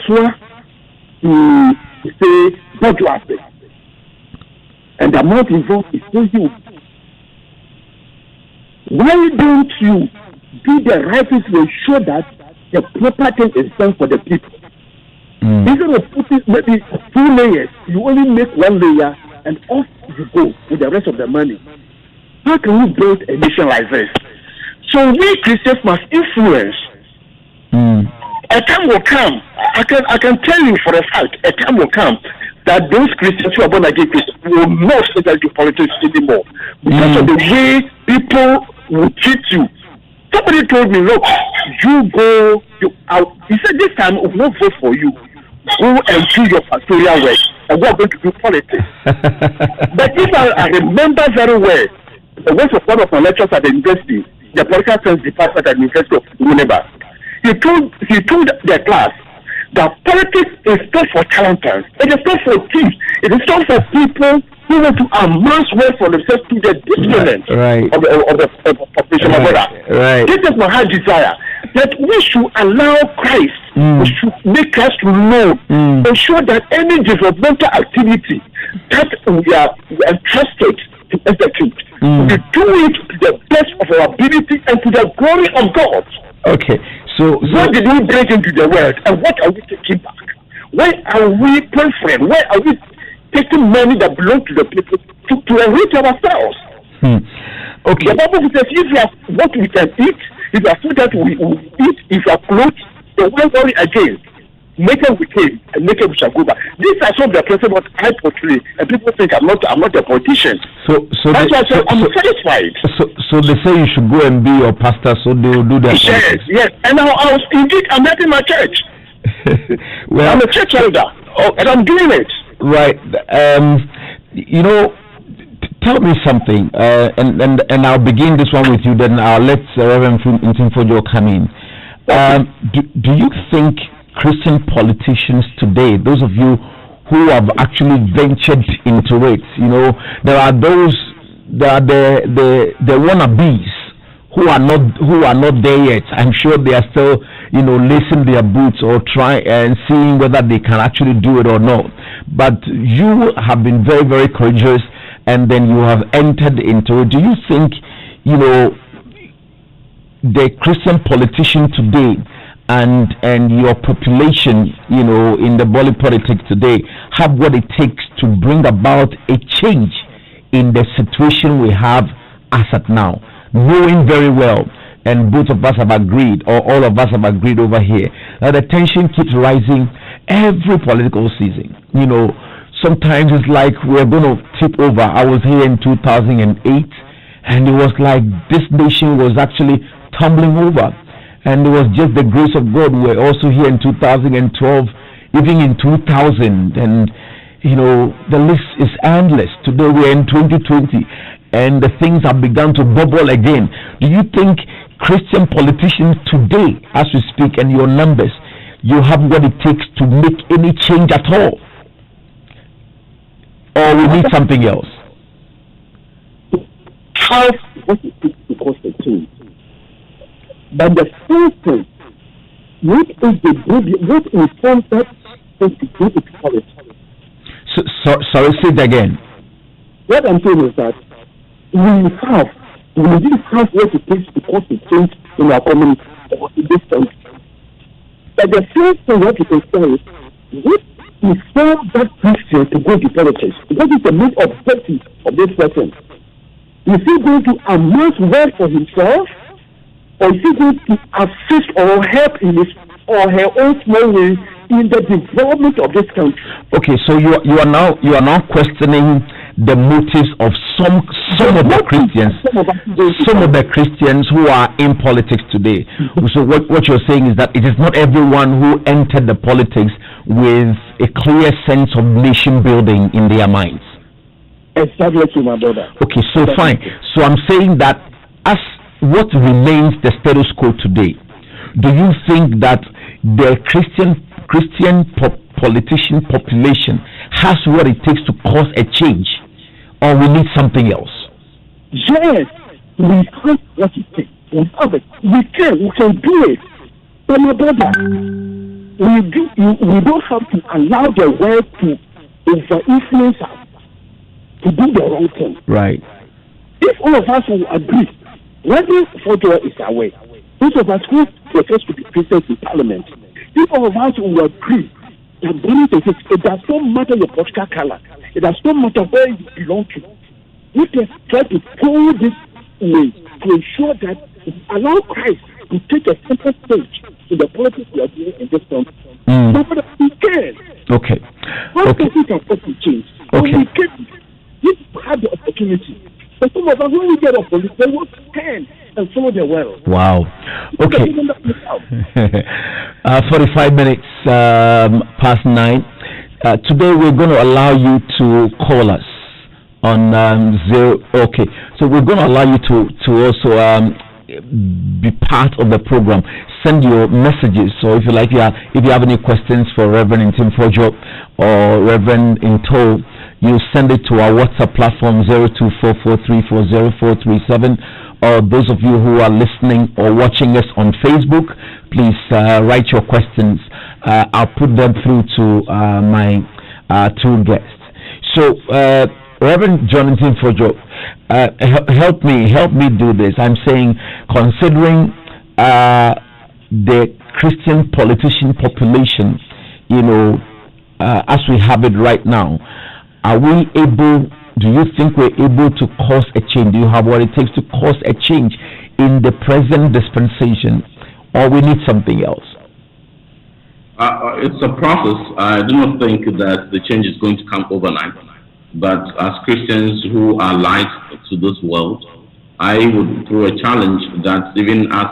to say what you are saying. And the amount involved is so huge. Why don't you do the right thing to ensure that the proper thing is done for the people? Instead of putting maybe 2 layers, you only make 1 layer and off you go with the rest of the money. How can we build a nation like this? So we Christians must influence. A time will come. I can tell you for a fact, a time will come that those Christians who are born again Christians will not say that you politics anymore because of the way people will treat you. Somebody told me, look, you go out. He said, this time we will not vote for you. Go and do your pastoral work, and we are going to do politics. But if I remember very well, the words of one of my lecturers at the university, the political science department at the University of Winneba, he told the class that politics is not for charlatans. It is not for thieves. It is not for people who want to amass wealth for themselves to the detriment of the population. Right. This is my heart desire, that we should allow Christ, we should make Christ known, ensure that any developmental activity that we are entrusted to execute, we do it to the best of our ability and to the glory of God. Okay. So what did we bring into the world, and what are we taking back? Why are we preferring? Why are we taking money that belongs to the people to enrich ourselves? Okay. The Bible says, if you have what we can eat, if you have food that we eat, if you have clothes, then why worry again? Naked we came, and naked we shall go back. These are some of the principles I portray, and people think I'm not a politician. So that's why I say I'm satisfied. So they say you should go and be your pastor, so they will do that. Yes. And I'm helping my church. Well, I'm a church elder, and I'm doing it. Right. Tell me something, and I'll begin this one with you. Then I'll let Reverend Ntimfojo come in. Do you think Christian politicians today, those of you who have actually ventured into it, there are the wannabes who are not there yet. I'm sure they are still, lacing their boots or trying and seeing whether they can actually do it or not. But you have been very, very courageous, and then you have entered into it. Do you think, the Christian politician today and your population, in the body politics today, have what it takes to bring about a change in the situation we have as at now, knowing very well, and both of us have agreed, or all of us have agreed over here, that the tension keeps rising every political season. Sometimes it's like we're going to tip over. I was here in 2008, and it was like this nation was actually tumbling over. And it was just the grace of God. We were also here in 2012, even in 2000. And, the list is endless. Today we're in 2020, and the things have begun to bubble again. Do you think Christian politicians today, as we speak, and your numbers, you have what it takes to make any change at all? Or we need something else? How what it takes to cause a change? But the first thing, what informs that to go to politics? Sorry, say it again. What I'm saying is that we didn't have what it takes to cause a change in our community or in this country. But the first thing what you can say is, what informs that Christian to go to politics? What is the main objective of this person? Is he going to amass wealth for himself? Or is he going to assist or help in his or her own small way in the development of this country? Okay, so you are now questioning the motives of some of the Christians who are in politics today. So what you're saying is that it is not everyone who entered the politics with a clear sense of nation building in their minds. Exactly, my brother. Okay, so fine. So I'm saying that as what remains the status quo today, do you think that the Christian politician population has what it takes to cause a change, or we need something else? Yes, we have what it takes. We have it. We can do it. But my brother, we don't have to allow the world to over-influence us to do the wrong thing. Right. If all of us will agree, whether Fojo is aware, those of us who profess to be Christians in Parliament, if all of us will agree that it does not matter your political color, it does not matter where you belong to, we can try to pull this way to ensure that allow Christ to take a center stage in the politics we are doing in this country. So for the weekend, okay. one person can put to change. Okay. When we have the opportunity. But some of us, when we get up, they will stand and follow the world. Wow. Okay. 45 minutes past 9. Today we're going to allow you to call us on 0. Okay. So we're going to allow you to also be part of the program. Send your messages. So if you like, if you have any questions for Reverend Tim Fojo or Reverend Into, you send it to our WhatsApp platform 0244340437. Or those of you who are listening or watching us on Facebook, please write your questions. I'll put them through to my two guests. So, Reverend Jonathan Fojo, help me do this. I'm saying, considering the Christian politician population, as we have it right now, do you think we're able to cause a change? Do you have what it takes to cause a change in the present dispensation, or we need something else? It's a process. I do not think that the change is going to come overnight. But as Christians who are light to this world, I would throw a challenge that even as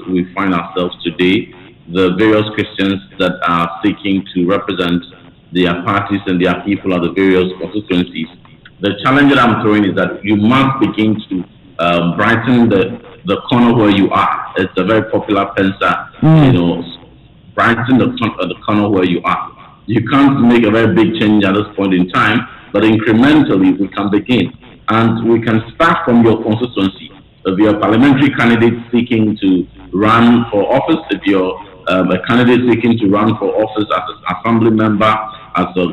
we find ourselves today, the various Christians that are seeking to represent their parties and their people at the various constituencies, the challenge that I'm throwing is that you must begin to brighten the corner where you are. It's a very popular pensar, brighten the corner where you are. You can't make a very big change at this point in time, but incrementally we can begin. And we can start from your constituency. If you're a parliamentary candidate seeking to run for office, if you're a candidate seeking to run for office as an assembly member, as a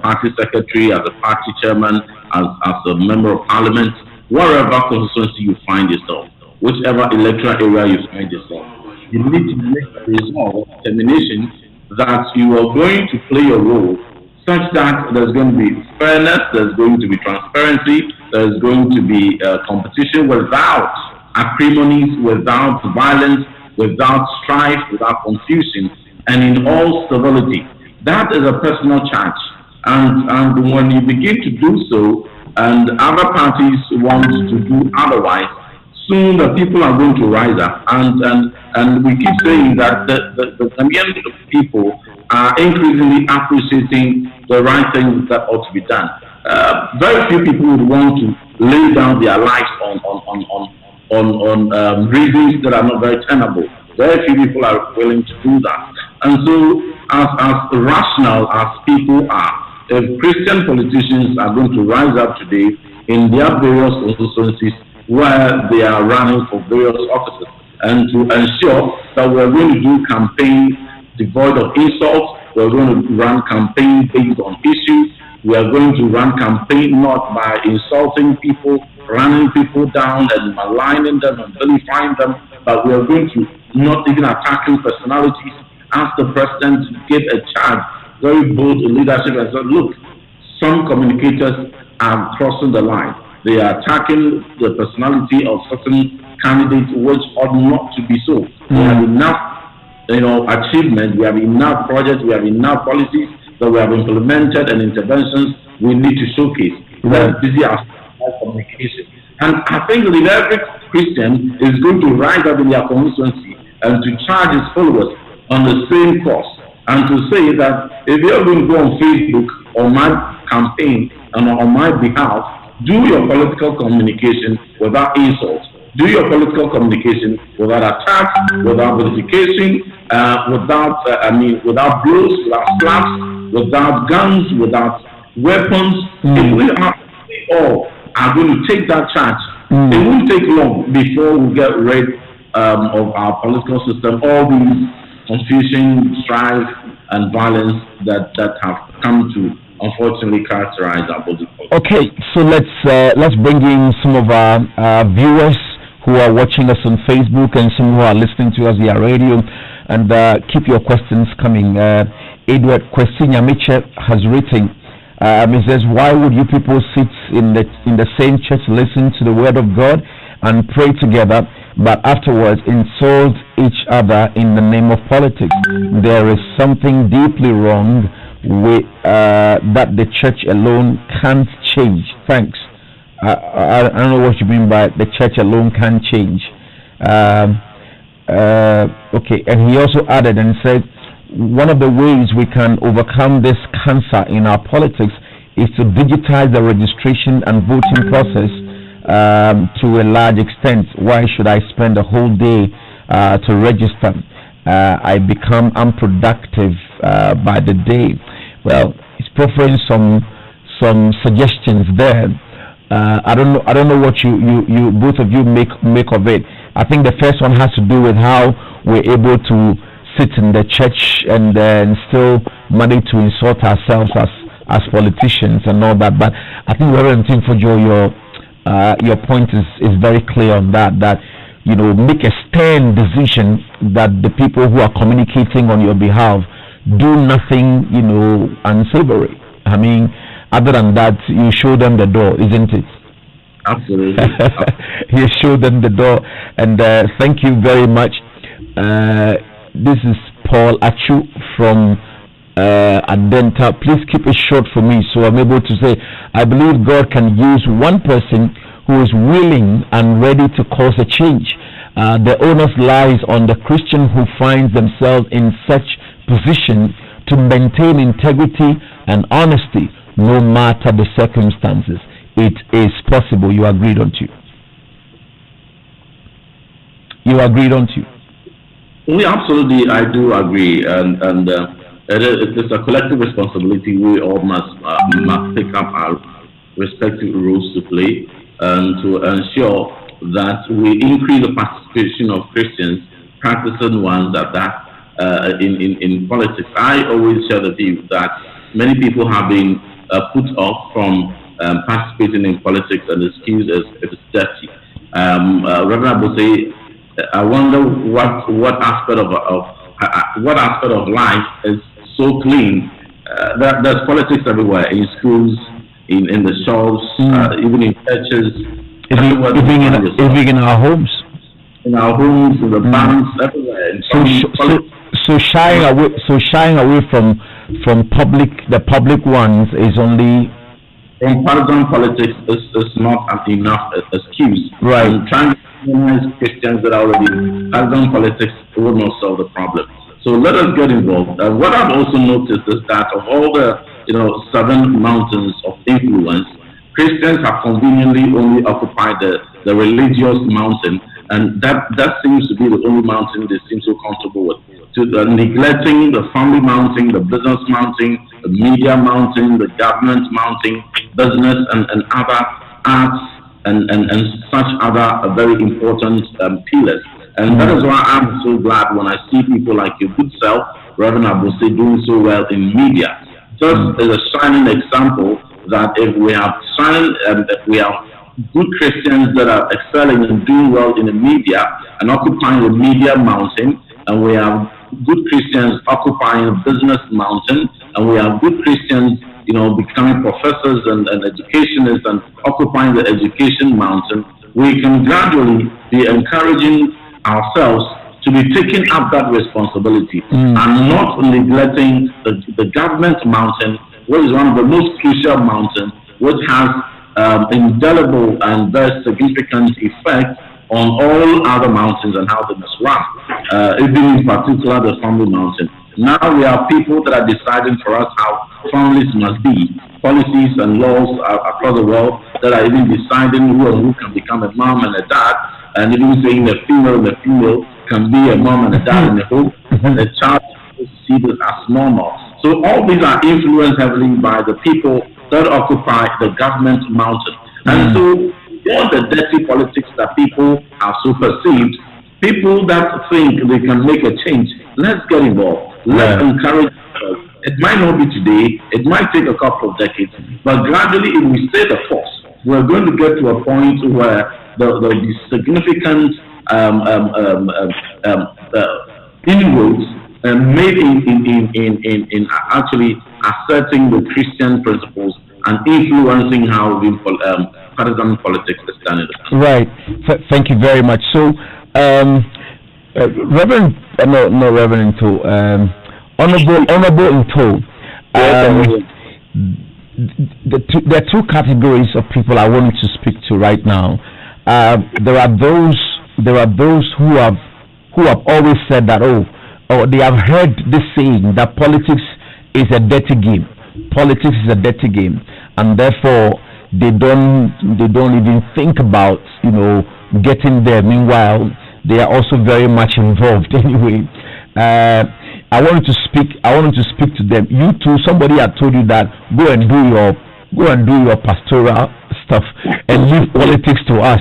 party secretary, as a party chairman, as a member of parliament, wherever constituency you find yourself, whichever electoral area you find yourself, you need to make a resolve, determination that you are going to play a role such that there's going to be fairness, there's going to be transparency, there's going to be competition without acrimonies, without violence, without strife, without confusion, and in all civility. That is a personal charge. And when you begin to do so, and other parties want to do otherwise, soon the people are going to rise up. And we keep saying that the community of people are increasingly appreciating the right things that ought to be done. Very few people would want to lay down their lives on reasons that are not very tenable. Very few people are willing to do that. And so, as rational as people are, if Christian politicians are going to rise up today in their various constituencies where they are running for various offices, and to ensure that we're going to do campaign devoid of insults, we're going to run campaign based on issues, we are going to run campaign not by insulting people, running people down and maligning them and vilifying them, but we are going to not even attacking personalities. Ask the president to give a charge, very bold leadership, and say, look, some communicators are crossing the line. They are attacking the personality of certain candidates, which ought not to be so. We have enough, achievement. We have enough projects. We have enough policies that we have implemented and interventions we need to showcase. We are busy as communication, and I think that every Christian is going to rise up in their constituency and to charge his followers on the same course, and to say that if you're going to go on Facebook on my campaign and on my behalf, do your political communication without insults. Do your political communication without attacks, without vilification, without blows, without slaps, without guns, without weapons. If we all are going to take that charge, it won't take long before we get rid of our political system. All these confusion, strife, and violence that have come to unfortunately characterize our body politic. Okay, so let's bring in some of our viewers who are watching us on Facebook and some who are listening to us via radio, and keep your questions coming. Edward Kwesinya Miche has written. He says, "Why would you people sit in the same church, listen to the word of God, and pray together, but afterwards insult each other in the name of politics? There is something deeply wrong with that the church alone can't change." Thanks. I don't know what you mean by the church alone can't change. Okay, and he also added and said, one of the ways we can overcome this cancer in our politics is to digitize the registration and voting process to a large extent. Why should I spend a whole day to register? I become unproductive by the day. Well, he's proffering some suggestions there. I don't know what you both of you make of it. I think the first one has to do with how we're able to sit in the church and then still manage to insult ourselves as politicians and all that. But I think Reverend Timfojo, your point is very clear on that make a stern decision that the people who are communicating on your behalf do nothing unsavory. I mean, other than that, you show them the door, isn't it? Absolutely. You show them the door. And thank you very much. This is Paul Achu from Adenta. Please keep it short for me so I'm able to say, I believe God can use one person who is willing and ready to cause a change. The onus lies on the Christian who finds themselves in such position to maintain integrity and honesty no matter the circumstances. It is possible. You agreed on to. You agreed on to. We absolutely, I do agree, and it is a collective responsibility. We all must pick up our respective roles to play, and to ensure that we increase the participation of Christians, practicing ones in politics. I always share the view that many people have been put off from participating in politics and excused as if it's dirty. Reverend Abose, I wonder what aspect of life is so clean. There's politics everywhere, in schools, in the shops, even in churches, even in our homes. In our homes, in the banks, everywhere. So shying away from the public ones is only. From partisan politics is not enough excuse. Right. And trying to organize Christians that are already partisan politics will not solve the problem. So let us get involved. What I've also noticed is that of all the 7 mountains of influence, Christians have conveniently only occupied the religious mountain, and that seems to be the only mountain they seem so comfortable with. Neglecting the family mountain, the business mountain, the media mountain, the government mountain, business and other arts and such other very important pillars. And that is why I'm so glad when I see people like your good self, Reverend Abose, doing so well in media. Just as a shining example that if we have good Christians that are excelling and doing well in the media and occupying the media mountain, and we have good Christians occupying the business mountain, and we have good Christians, becoming professors and educationists and occupying the education mountain, we can gradually be encouraging ourselves to be taking up that responsibility and not neglecting the government mountain, which is one of the most crucial mountains, which has indelible and very significant effect on all other mountains and how they must run, even in particular the family mountain. Now we have people that are deciding for us how families must be, policies and laws across the world that are even deciding who can become a mom and a dad, and even saying the female can be a mom and a dad in the home, and the child see this as normal. So all these are influenced heavily by the people that occupy the government mountain. And so all the dirty politics that people have so perceived People that think they can make a change, let's get involved. Let's encourage. It might not be today, it might take a couple of decades, but gradually, if we stay the course, we're going to get to a point where there'll be significant inroads made in actually asserting the Christian principles and influencing how the partisan politics is done. Right. Thank you very much. So, Reverend, no Reverend Into, Honorable Into, there are two categories of people I wanted to speak to right now. There are those who have always said that or they have heard this saying that politics is a dirty game. Politics is a dirty game, and therefore they don't even think about getting there. Meanwhile, they are also very much involved anyway. I wanted to speak to them. You too. Somebody had told you that go and do your pastoral stuff and leave politics to us.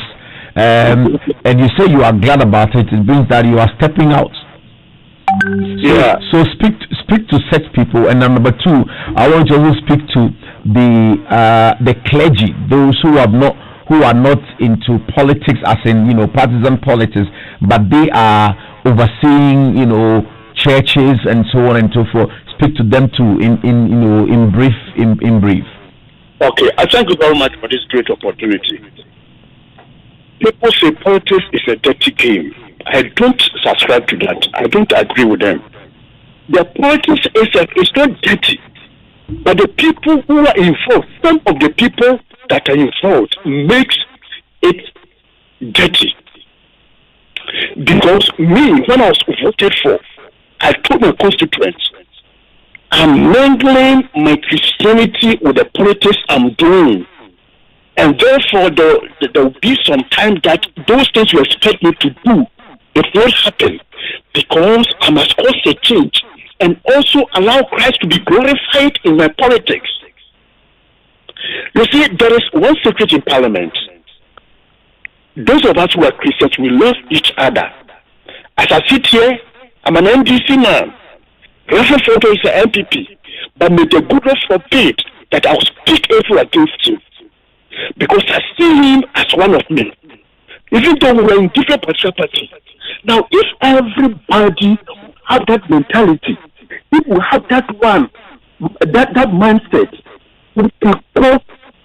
And you say you are glad about it. It means that you are stepping out. Yeah. So speak to such people. And number two, I want you to also speak to the clergy, those who are not into politics, as in partisan politics, but they are overseeing churches and so on and so forth. Speak to them too in brief. Okay, I thank you very much for this great opportunity. People say politics is a dirty game. I don't subscribe to that. I don't agree with them. The politics is not dirty, but the people who are involved, some of the people that are involved, makes it dirty. Because me, when I was voted for, I told my constituents, I'm mingling my Christianity with the politics I'm doing. And therefore, there will be some time that those things you expect me to do, it won't happen. Because I must cause a change and also allow Christ to be glorified in my politics. You see, there is one secret in Parliament. Those of us who are Christians, we love each other. As I sit here, I'm an NDC man. Reverend Photo is an MPP. But may the good Lord forbid that I'll speak evil against him. Because I see him as one of me. Even though we're in different political parties. Now, if everybody have that mentality, if we have that mindset, we can cause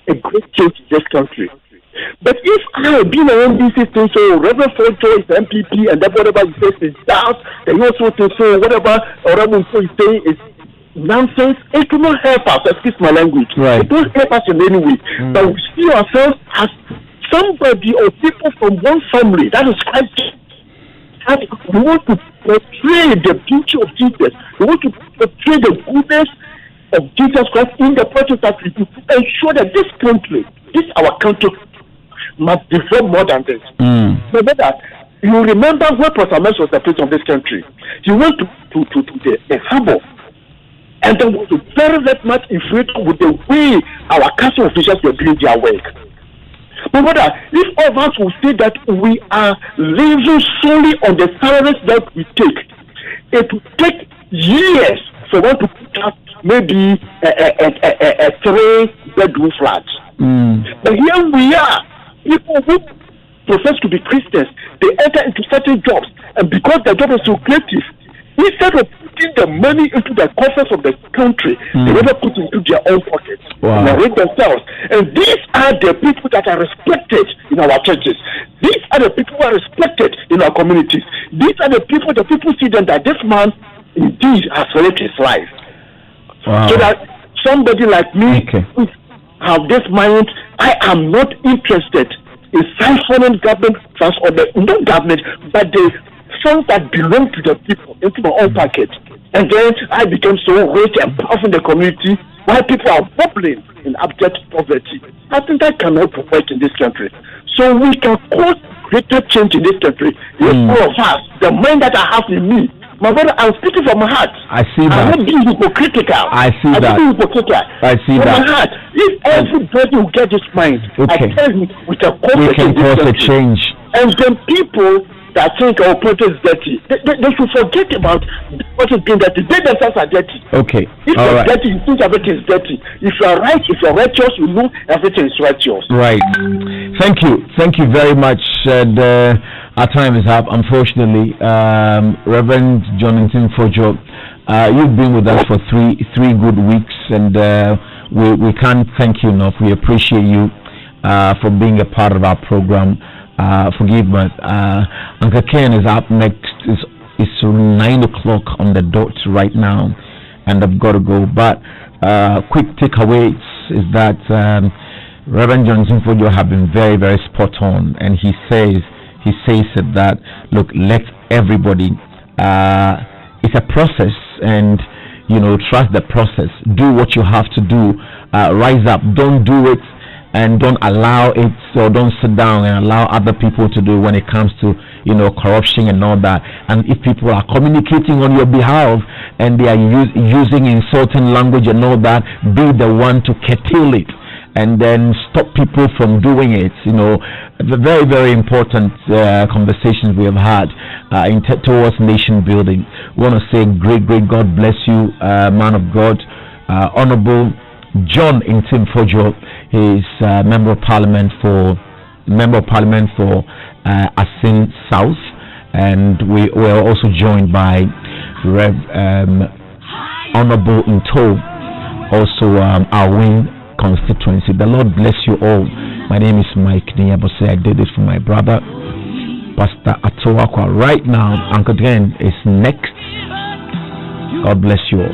a great change in this country. But if I have been an NDC thing, so Reverend Photo is MPP, and that whatever he says is doubt, and you also to say whatever Reverend Photo is saying is nonsense, it will not help us, excuse my language. Right. It won't help us in any way. But we see ourselves as somebody or people from one family, that is Christ. And we want to portray the beauty of Jesus. We want to portray the goodness of Jesus Christ in the process that we do to ensure that this country, our country, must develop more than this. Remember that. You remember when Partisan was the president of this country. He went to the harbor, and then was very much influenced with the way our council officials were doing their work. Remember that if all of us will say that we are living solely on the salaries that we take, it will take years for one to put up maybe a 3-bedroom flat. But here we are, people who profess to be Christians, they enter into certain jobs, and because the job is so creative, instead of putting the money into the coffers of the country, they rather put it into their own pockets and arrange themselves. And these are the people that are respected in our churches. These are the people who are respected in our communities. These are the people see them that this man indeed has lived his life. So that somebody like me who have this mind, I am not interested in siphoning government funds or not government, but the funds that belong to the people into my own pocket. And then I became so rich and powerful in the community while people are wobbling in abject poverty. I think that cannot work in this country. So we can cause greater change in this country. If all of us, the mind that I have in me, my brother, I'm speaking from my heart. I see that. I'm not being hypocritical. I see that. I'm hypocritical. I see from that. My heart. If everybody will get this mind, I tell you, we can cause a change. And then people that think our politics is dirty. They should forget about politics being dirty. They themselves are dirty. Okay. If you're dirty, you think everything is dirty. If you are right, if you're righteous, you know everything is righteous. Right. Thank you very much. And our time is up, unfortunately. Reverend Jonathan Fojo, you've been with us for three good weeks, and we can't thank you enough. We appreciate you for being a part of our program. Forgive me. Uncle Ken is up next. It's 9 o'clock on the dot right now, and I've got to go. But quick takeaways is that Reverend Johnson Fojo have been very, very spot on, and he says that look, let everybody. It's a process, and trust the process. Do what you have to do. Rise up. Don't do it. And don't allow it, or don't sit down and allow other people to do when it comes to corruption and all that. And if people are communicating on your behalf and they are using insulting language and all that, be the one to curtail it and then stop people from doing it. The very, very important conversations we have had towards nation building. We want to say great God bless you, man of God, Honorable John Intim Fojo. He's member of parliament for Asin South, and we are also joined by Rev Honorable Into, also our wing constituency. The Lord bless you all. My name is Mike Niyabose. I did it for my brother Pastor Atowakwa. Right now, Uncle Glenn is next. God bless you all.